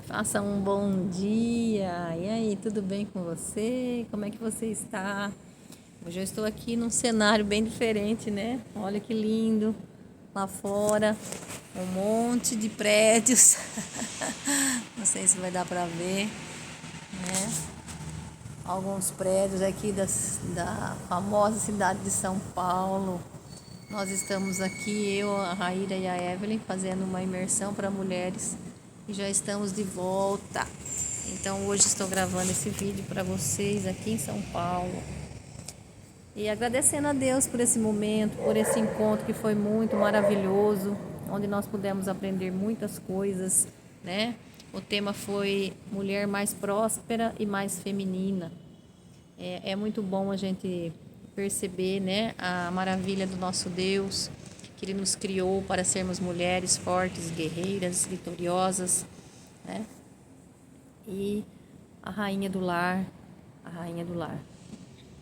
Faça um bom dia. E aí, tudo bem com você? Como é que você está? Hoje eu estou aqui num cenário bem diferente, né? Olha que lindo. Lá fora, um monte de prédios. Não sei se vai dar para ver, né? Alguns prédios aqui da famosa cidade de São Paulo. Nós estamos aqui, eu, a Raíra e a Evelyn, fazendo uma imersão para mulheres e já estamos de volta. Então hoje estou gravando esse vídeo para vocês aqui em São Paulo. E agradecendo a Deus por esse momento, por esse encontro que foi muito maravilhoso, onde nós pudemos aprender muitas coisas, né? O tema foi mulher mais próspera e mais feminina. É muito bom a gente perceber, né, a maravilha do nosso Deus, que Ele nos criou para sermos mulheres fortes, guerreiras, vitoriosas, né? E a rainha do lar, a rainha do lar.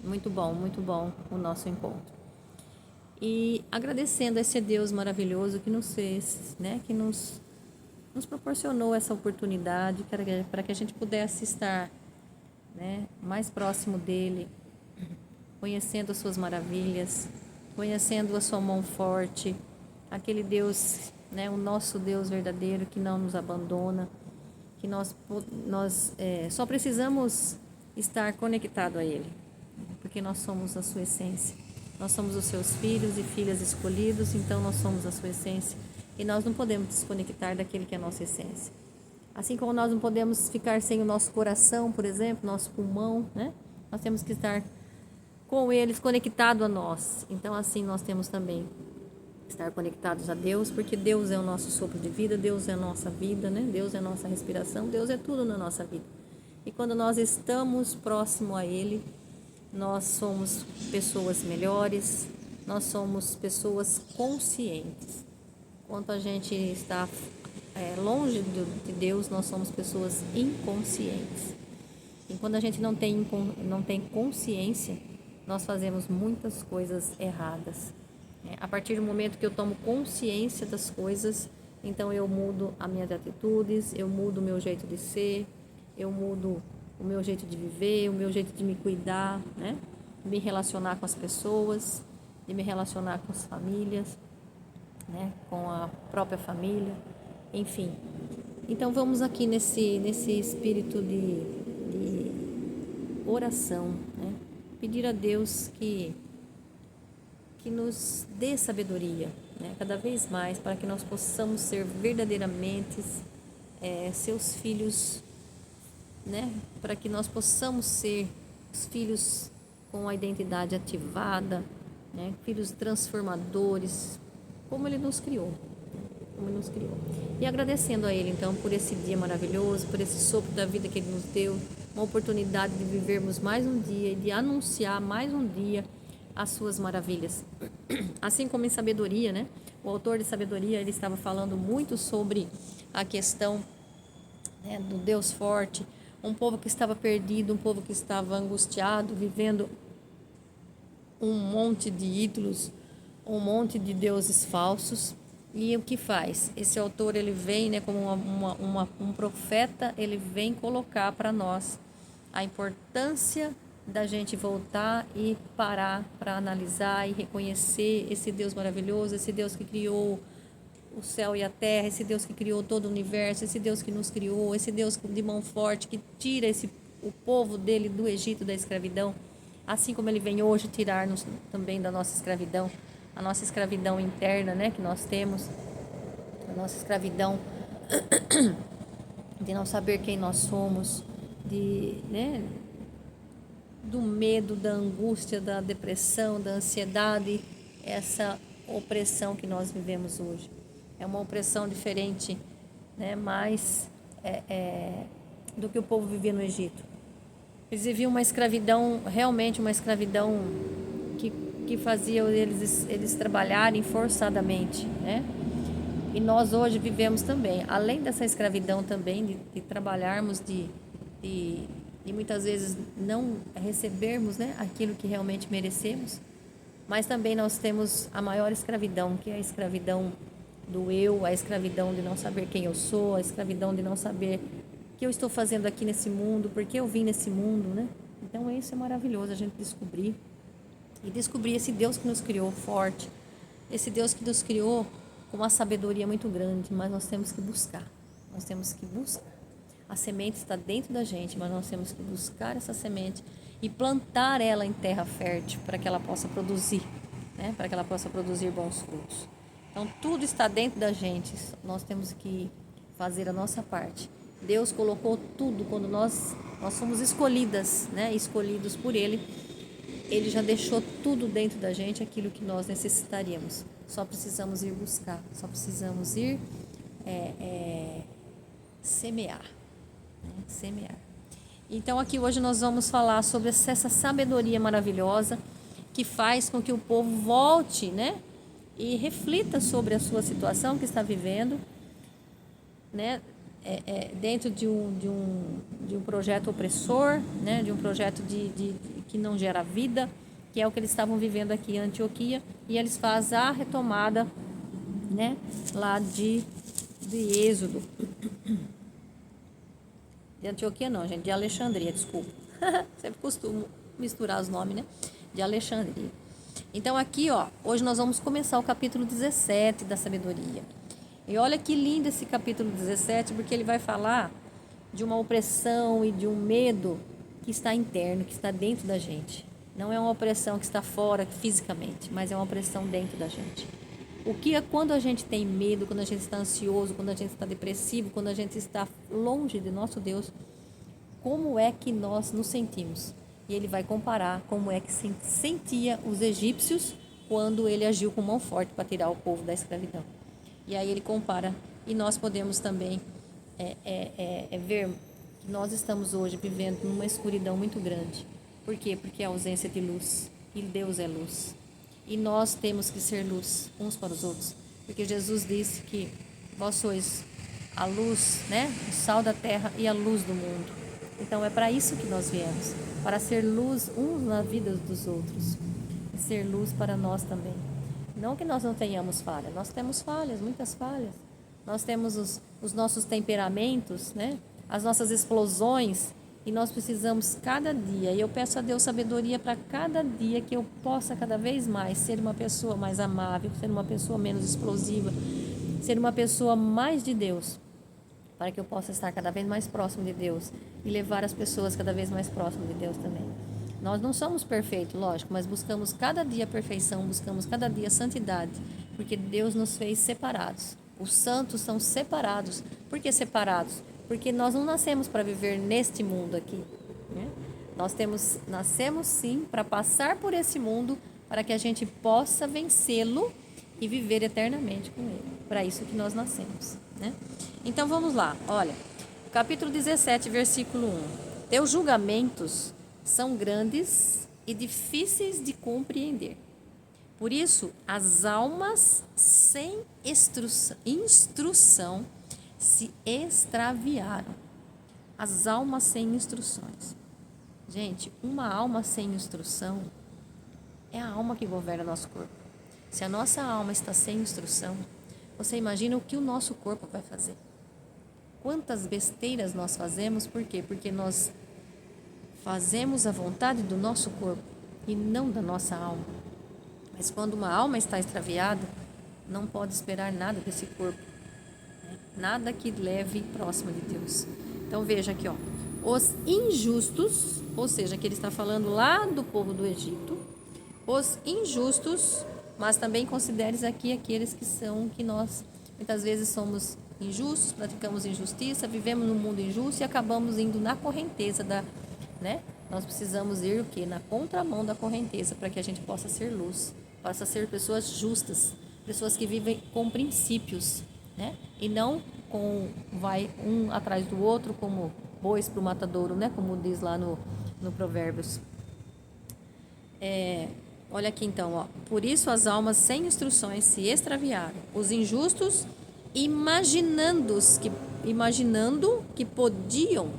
Muito bom o nosso encontro. E agradecendo a esse Deus maravilhoso que nos fez, né, que nos proporcionou essa oportunidade para que a gente pudesse estar, né, mais próximo dele, conhecendo as suas maravilhas, conhecendo a sua mão forte, aquele Deus, né, o nosso Deus verdadeiro que não nos abandona, que nós só precisamos estar conectado a Ele, porque nós somos a sua essência. Nós somos os seus filhos e filhas escolhidos, então nós somos a sua essência e nós não podemos desconectar daquele que é a nossa essência. Assim como nós não podemos ficar sem o nosso coração, por exemplo, nosso pulmão, né? Nós temos que estar com eles conectado a nós. Então assim nós temos também estar conectados a Deus, porque Deus é o nosso sopro de vida, Deus é a nossa vida, né? Deus é a nossa respiração, Deus é tudo na nossa vida. E quando nós estamos próximo a Ele, nós somos pessoas melhores, nós somos pessoas conscientes. Quando a gente está longe de Deus, nós somos pessoas inconscientes. E quando a gente não tem consciência, nós fazemos muitas coisas erradas. A partir do momento que eu tomo consciência das coisas, então eu mudo as minhas atitudes, eu mudo o meu jeito de ser, eu mudo o meu jeito de viver, o meu jeito de me cuidar, né? De me relacionar com as pessoas, de me relacionar com as famílias, né? Com a própria família, enfim. Então vamos aqui nesse espírito de oração, né? Pedir a Deus que nos dê sabedoria, né? Cada vez mais, para que nós possamos ser verdadeiramente seus filhos, né? Para que nós possamos ser os filhos com a identidade ativada, né? Filhos transformadores, como Ele nos criou. Como Ele nos criou. E agradecendo a Ele, então, por esse dia maravilhoso, por esse sopro da vida que Ele nos deu, uma oportunidade de vivermos mais um dia e de anunciar mais um dia as suas maravilhas. Assim como em sabedoria, né? O autor de sabedoria, ele estava falando muito sobre a questão, né, do Deus forte, um povo que estava perdido, um povo que estava angustiado, vivendo um monte de ídolos, um monte de deuses falsos. E o que faz? Esse autor, ele vem, né, como um profeta, ele vem colocar para nós a importância da gente voltar e parar para analisar e reconhecer esse Deus maravilhoso, esse Deus que criou o céu e a terra, esse Deus que criou todo o universo, esse Deus que nos criou, esse Deus de mão forte que tira o povo dele do Egito, da escravidão, assim como ele vem hoje tirar-nos também da nossa escravidão, a nossa escravidão interna, né, que nós temos, a nossa escravidão de não saber quem nós somos, né, do medo, da angústia, da depressão, da ansiedade, essa opressão que nós vivemos hoje. É uma opressão diferente, né, mais do que o povo vivia no Egito. Eles viviam uma escravidão, realmente uma escravidão que fazia eles trabalharem forçadamente, né? E nós hoje vivemos também, além dessa escravidão também, de trabalharmos, de muitas vezes não recebermos, né, aquilo que realmente merecemos, mas também nós temos a maior escravidão, que é a escravidão do eu, a escravidão de não saber quem eu sou, a escravidão de não saber o que eu estou fazendo aqui nesse mundo, por que eu vim nesse mundo, né? Então isso é maravilhoso, a gente descobrir esse Deus que nos criou forte, esse Deus que nos criou com uma sabedoria muito grande, mas nós temos que buscar. A semente está dentro da gente, mas nós temos que buscar essa semente e plantar ela em terra fértil para que ela possa produzir, né? Para que ela possa produzir bons frutos. Então, tudo está dentro da gente, nós temos que fazer a nossa parte. Deus colocou tudo quando nós somos escolhidas, né? Escolhidos por Ele. Ele já deixou tudo dentro da gente, aquilo que nós necessitaríamos. Só precisamos ir buscar, só precisamos ir semear. Semear. Então aqui hoje nós vamos falar sobre essa sabedoria maravilhosa que faz com que o povo volte, né? E reflita sobre a sua situação que está vivendo, né? Dentro de um projeto opressor, né? De um projeto que não gera vida, que é o que eles estavam vivendo aqui em Antioquia, e eles fazem a retomada, né? Lá de Êxodo. De Antioquia não, gente, de Alexandria, desculpa. Sempre costumo misturar os nomes, né? De Alexandria. Então aqui, ó, hoje nós vamos começar o capítulo 17 da sabedoria. E olha que lindo esse capítulo 17, porque ele vai falar de uma opressão e de um medo que está interno, que está dentro da gente. Não é uma opressão que está fora fisicamente, mas é uma opressão dentro da gente. O que é quando a gente tem medo, quando a gente está ansioso, quando a gente está depressivo, quando a gente está longe de nosso Deus, como é que nós nos sentimos? E ele vai comparar como é que se sentia os egípcios quando ele agiu com mão forte para tirar o povo da escravidão. E aí ele compara, e nós podemos também ver que nós estamos hoje vivendo numa escuridão muito grande. Por quê? Porque é a ausência de luz, e Deus é luz. E nós temos que ser luz uns para os outros, porque Jesus disse que vós sois a luz, né? O sal da terra e a luz do mundo. Então é para isso que nós viemos, para ser luz uns na vida dos outros, e ser luz para nós também. Não que nós não tenhamos falhas, nós temos falhas, muitas falhas. Nós temos os nossos temperamentos, né? As nossas explosões, e nós precisamos cada dia, e eu peço a Deus sabedoria para cada dia que eu possa cada vez mais ser uma pessoa mais amável, ser uma pessoa menos explosiva, ser uma pessoa mais de Deus, para que eu possa estar cada vez mais próximo de Deus e levar as pessoas cada vez mais próximo de Deus também. Nós não somos perfeitos, lógico, mas buscamos cada dia a perfeição, buscamos cada dia a santidade, porque Deus nos fez separados. Os santos são separados. Por que separados? Porque nós não nascemos para viver neste mundo aqui, né? Nascemos sim para passar por esse mundo, para que a gente possa vencê-lo e viver eternamente com ele. Para isso que nós nascemos, né? Então vamos lá, olha, capítulo 17, versículo 1. Teus julgamentos são grandes e difíceis de compreender. Por isso, as almas sem instrução se extraviaram. As almas sem instruções. Gente, uma alma sem instrução é a alma que governa nosso corpo. Se a nossa alma está sem instrução, você imagina o que o nosso corpo vai fazer. Quantas besteiras nós fazemos, por quê? Porque nós fazemos a vontade do nosso corpo e não da nossa alma. Mas quando uma alma está extraviada, não pode esperar nada desse corpo, né? Nada que leve próximo de Deus. Então veja aqui, ó, os injustos, ou seja, que ele está falando lá do povo do Egito, os injustos, mas também considere aqui aqueles que nós muitas vezes somos injustos, praticamos injustiça, vivemos num mundo injusto e acabamos indo na correnteza né? Nós precisamos ir o quê? Na contramão da correnteza, para que a gente possa ser luz, possa ser pessoas justas, pessoas que vivem com princípios, né? E não vai um atrás do outro como bois para o matadouro, né? Como diz lá no Provérbios. Olha aqui então, ó. Por isso as almas sem instruções se extraviaram. Os injustos imaginando que podiam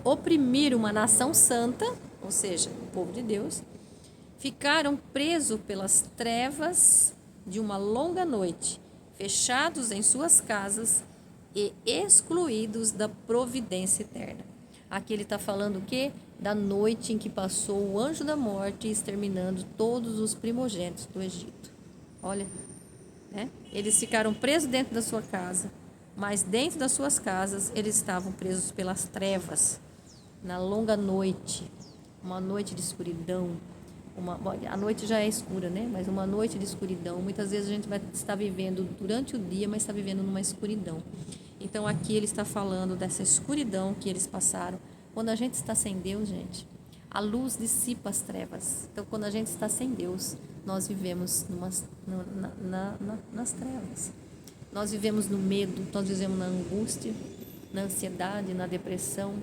oprimir uma nação santa, ou seja, o povo de Deus, ficaram presos pelas trevas de uma longa noite, fechados em suas casas e excluídos da providência eterna. Aqui ele está falando o quê? Da noite em que passou o anjo da morte, exterminando todos os primogênitos do Egito. Olha, né? Eles ficaram presos dentro da sua casa, mas dentro das suas casas eles estavam presos pelas trevas, na longa noite, uma noite de escuridão. A noite já é escura, né? Mas uma noite de escuridão. Muitas vezes a gente vai estar vivendo durante o dia, mas está vivendo numa escuridão. Então aqui ele está falando dessa escuridão que eles passaram. Quando a gente está sem Deus, gente, a luz dissipa as trevas. Então quando a gente está sem Deus, nós vivemos nas trevas. Nós vivemos no medo, nós vivemos na angústia, na ansiedade, na depressão.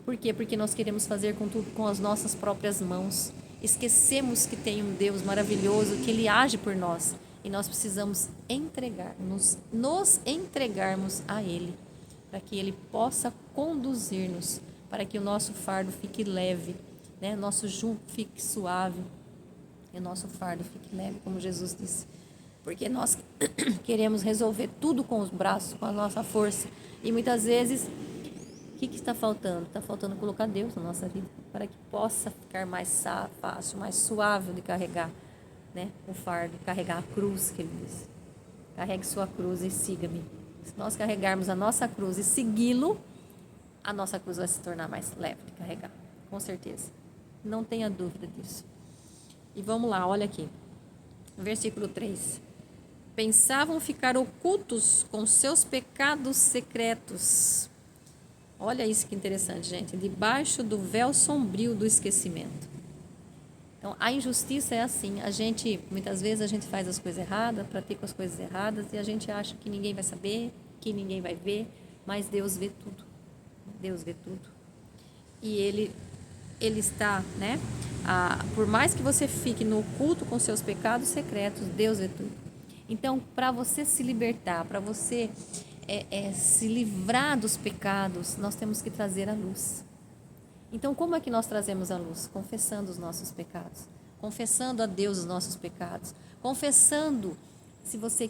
Por quê? Porque nós queremos fazer com tudo com as nossas próprias mãos. Esquecemos que tem um Deus maravilhoso, que Ele age por nós. E nós precisamos nos entregarmos a Ele, para que Ele possa conduzir-nos, para que o nosso fardo fique leve, né? Nosso jugo fique suave e o nosso fardo fique leve, como Jesus disse. Porque nós queremos resolver tudo com os braços, com a nossa força. E muitas vezes, o que está faltando? Está faltando colocar Deus na nossa vida, para que possa ficar mais fácil, mais suave de carregar, né? O fardo, carregar a cruz, que ele disse. Carregue sua cruz e siga-me. Se nós carregarmos a nossa cruz e segui-lo, a nossa cruz vai se tornar mais leve de carregar, com certeza. Não tenha dúvida disso. E vamos lá, olha aqui. Versículo 3. Pensavam ficar ocultos com seus pecados secretos. Olha isso que interessante, gente. Debaixo do véu sombrio do esquecimento. Então, a injustiça é assim. Muitas vezes a gente faz as coisas erradas, pratica as coisas erradas e a gente acha que ninguém vai saber, que ninguém vai ver, mas Deus vê tudo. Deus vê tudo. E Ele está, né? Por mais que você fique no oculto com seus pecados secretos, Deus vê tudo. Então, para você se libertar, para você se livrar dos pecados, nós temos que trazer a luz. Então, como é que nós trazemos a luz? Confessando os nossos pecados, confessando a Deus os nossos pecados, confessando, se você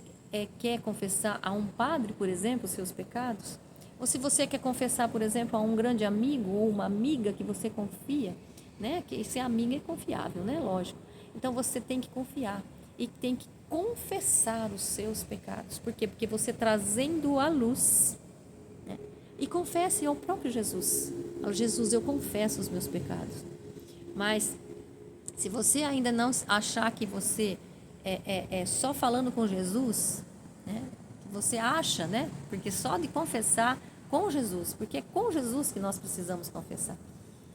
quer confessar a um padre, por exemplo, os seus pecados, ou se você quer confessar, por exemplo, a um grande amigo ou uma amiga que você confia, né? Que ser amiga é confiável, né? Lógico. Então, você tem que confiar e tem que confessar os seus pecados. Por quê? Porque você trazendo a luz, né? E confesse ao próprio Jesus. Ao Jesus, eu confesso os meus pecados. Mas, se você ainda não achar que você é só falando com Jesus, né? Você acha, né? Porque só de confessar com Jesus, porque é com Jesus que nós precisamos confessar,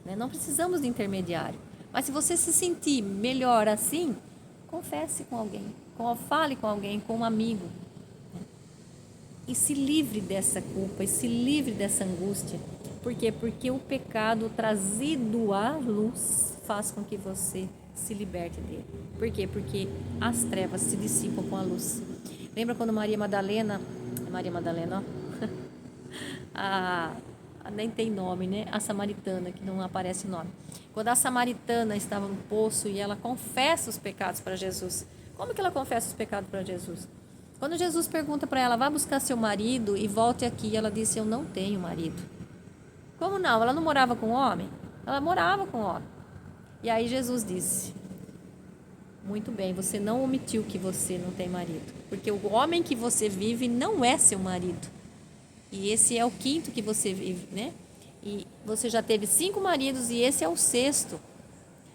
né? Não precisamos de intermediário. Mas se você se sentir melhor assim, confesse com alguém, fale com alguém, com um amigo, né? E se livre dessa culpa, e se livre dessa angústia. Por quê? Porque o pecado trazido à luz faz com que você se liberte dele. Por quê? Porque as trevas se dissipam com a luz. Lembra quando Maria Madalena, ó, nem tem nome, né? A samaritana, que não aparece nome. Quando a samaritana estava no poço e ela confessa os pecados para Jesus. Como que ela confessa os pecados para Jesus? Quando Jesus pergunta para ela, vá buscar seu marido e volte aqui, ela disse, eu não tenho marido. Como não? Ela não morava com homem? Ela morava com homem. E aí Jesus disse, muito bem, você não omitiu que você não tem marido, porque o homem que você vive não é seu marido. E esse é o quinto que você vive, né? E você já teve 5 maridos e esse é o 6º.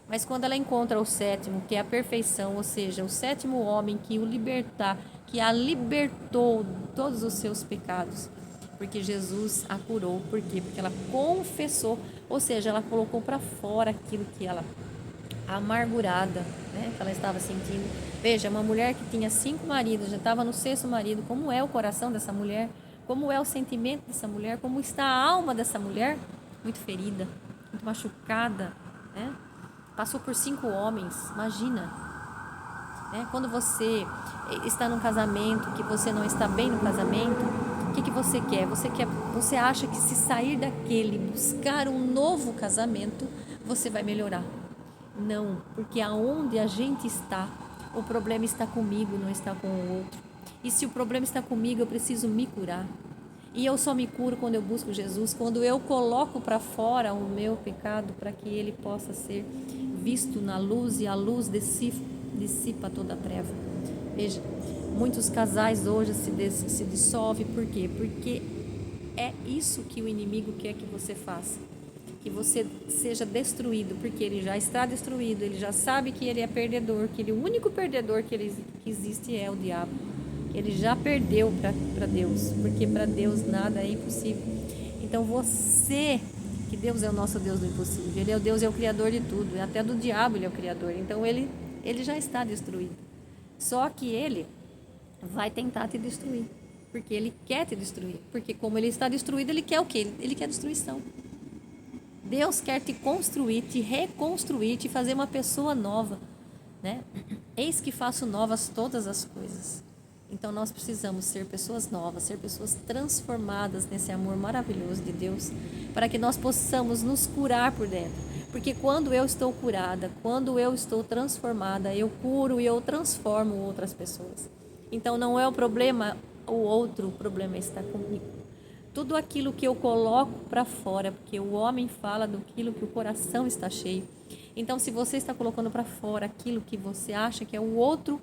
Mas quando ela encontra o 7º, que é a perfeição, ou seja, o 7º homem que que a libertou de todos os seus pecados, porque Jesus a curou. Por quê? Porque ela confessou, ou seja, ela colocou para fora aquilo que ela amargurada, né, que ela estava sentindo. Veja, uma mulher que tinha 5 maridos, já estava no 6º marido, como é o coração dessa mulher? Como é o sentimento dessa mulher? Como está a alma dessa mulher? Muito ferida, muito machucada, né? Passou por 5 homens, imagina, né? Quando você está num casamento, que você não está bem no casamento, o que você quer? Você acha que se sair daquele, buscar um novo casamento, você vai melhorar? Não, porque aonde a gente está, o problema está comigo, não está com o outro. E se o problema está comigo, eu preciso me curar. E eu só me curo quando eu busco Jesus, quando eu coloco para fora o meu pecado, para que ele possa ser visto na luz, e a luz dissipa toda a treva. Veja, muitos casais hoje se dissolvem, por quê? Porque é isso que o inimigo quer que você faça, que você seja destruído, porque ele já está destruído, ele já sabe que ele é perdedor, que o único perdedor que existe é o diabo. Ele já perdeu para Deus, porque para Deus nada é impossível. Então que Deus é o nosso Deus do impossível, ele é o Deus, é o criador de tudo, até do diabo ele é o criador, então ele já está destruído. Só que ele vai tentar te destruir, porque ele quer te destruir, porque como ele está destruído, ele quer o quê? Ele quer destruição. Deus quer te construir, te reconstruir, te fazer uma pessoa nova, né? Eis que faço novas todas as coisas. Então nós precisamos ser pessoas novas, ser pessoas transformadas nesse amor maravilhoso de Deus, para que nós possamos nos curar por dentro. Porque quando eu estou curada, quando eu estou transformada, eu curo e eu transformo outras pessoas. Então não é o problema o outro, o problema está comigo. Tudo aquilo que eu coloco para fora, porque o homem fala daquilo que o coração está cheio. Então se você está colocando para fora aquilo que você acha que é o outro,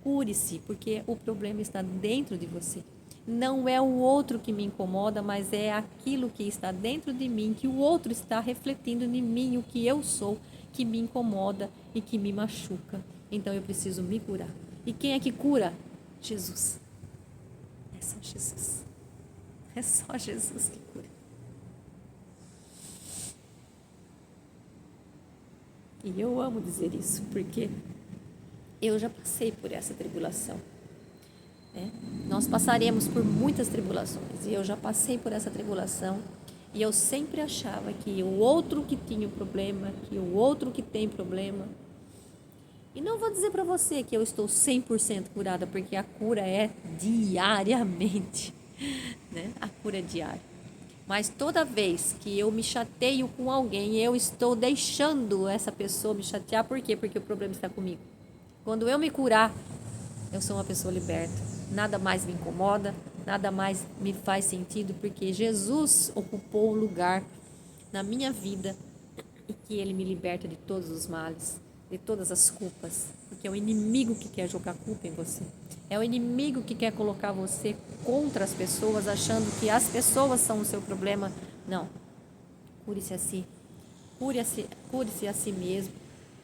cure-se, porque o problema está dentro de você. Não é o outro que me incomoda, mas é aquilo que está dentro de mim, que o outro está refletindo em mim, o que eu sou, que me incomoda e que me machuca. Então eu preciso me curar. E quem é que cura? Jesus. É só Jesus. É só Jesus que cura. E eu amo dizer isso, porque eu já passei por essa tribulação. Nós passaremos por muitas tribulações, e eu já passei por essa tribulação, e eu sempre achava que o outro que tinha o problema, que o outro que tem problema. E não vou dizer para você que eu estou 100% curada, porque a cura é diariamente, né? A cura é diária. Mas toda vez que eu me chateio com alguém, eu estou deixando essa pessoa me chatear. Por quê? Porque o problema está comigo. Quando eu me curar, eu sou uma pessoa liberta. Nada mais me incomoda, nada mais me faz sentido, porque Jesus ocupou o lugar na minha vida e que Ele me liberta de todos os males, de todas as culpas, porque é o inimigo que quer jogar culpa em você. É o inimigo que quer colocar você contra as pessoas, achando que as pessoas são o seu problema. Não. Cure-se a si. Cure-se a si mesmo.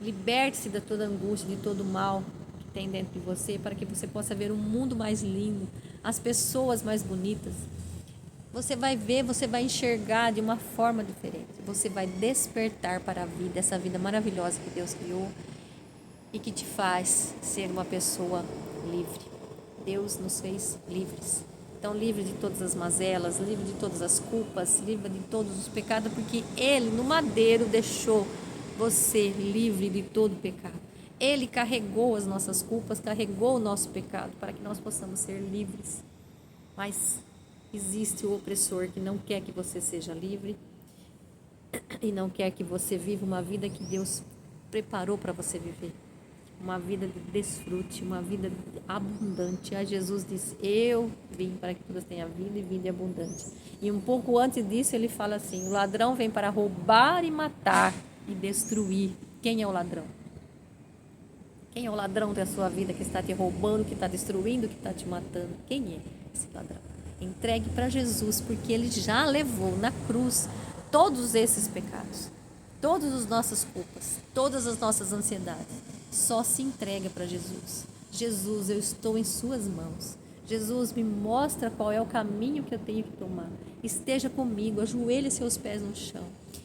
Liberte-se de toda angústia, de todo mal que tem dentro de você, para que você possa ver um mundo mais lindo, as pessoas mais bonitas. Você vai ver, você vai enxergar de uma forma diferente. Você vai despertar para a vida, essa vida maravilhosa que Deus criou e que te faz ser uma pessoa livre. Deus nos fez livres. Então, livre de todas as mazelas, livre de todas as culpas, livre de todos os pecados, porque Ele, no madeiro, deixou você livre de todo pecado. Ele carregou as nossas culpas, carregou o nosso pecado, para que nós possamos ser livres. Mas existe o opressor que não quer que você seja livre e não quer que você viva uma vida que Deus preparou para você viver. Uma vida de desfrute, uma vida abundante. A Jesus disse: eu vim para que todos tenham vida e vida abundante. E um pouco antes disso ele fala assim: o ladrão vem para roubar e matar e destruir. Quem é o ladrão? Quem é o ladrão da sua vida que está te roubando, que está destruindo, que está te matando? Quem é esse ladrão? Entregue para Jesus, porque Ele já levou na cruz todos esses pecados, todas as nossas culpas, todas as nossas ansiedades. Só se entrega para Jesus. Jesus, eu estou em suas mãos. Jesus, me mostra qual é o caminho que eu tenho que tomar. Esteja comigo, ajoelhe seus pés no chão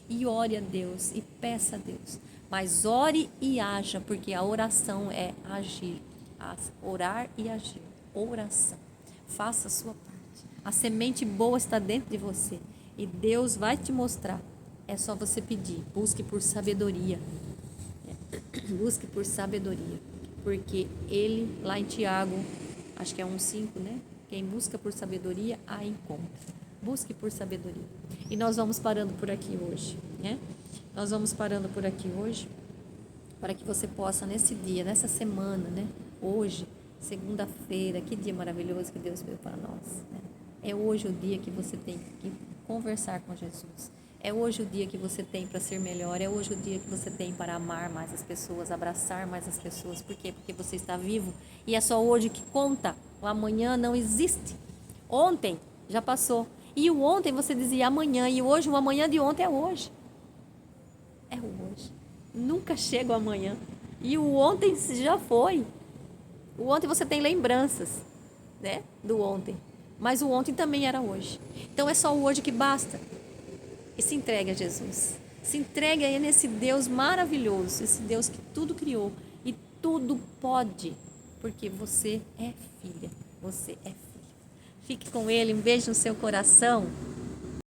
e ore a Deus e peça a Deus. Mas ore e haja, porque a oração é agir. Orar e agir. Oração. Faça a sua parte. A semente boa está dentro de você e Deus vai te mostrar. É só você pedir. Busque por sabedoria. Busque por sabedoria, porque Ele, lá em Tiago, acho que é 1,5, né? Quem busca por sabedoria, a encontra. Busque por sabedoria. E nós vamos parando por aqui hoje, né? Nós vamos parando por aqui hoje, para que você possa, nesse dia, nessa semana, né? Hoje, Segunda-feira, que dia maravilhoso que Deus deu para nós, né? É hoje o dia que você tem que conversar com Jesus. É hoje o dia que você tem para ser melhor. É hoje o dia que você tem para amar mais as pessoas, abraçar mais as pessoas. Por quê? Porque você está vivo e é só hoje que conta. O amanhã não existe. Ontem já passou. E o ontem você dizia amanhã. E hoje, o amanhã de ontem é hoje. É hoje. Nunca chega o amanhã. E o ontem já foi. O ontem você tem lembranças, né, do ontem. Mas o ontem também era hoje. Então é só o hoje que basta. E se entregue a Jesus. Se entregue aí nesse Deus maravilhoso, esse Deus que tudo criou e tudo pode, porque você é filha. Você é filho. Fique com Ele, um beijo no seu coração.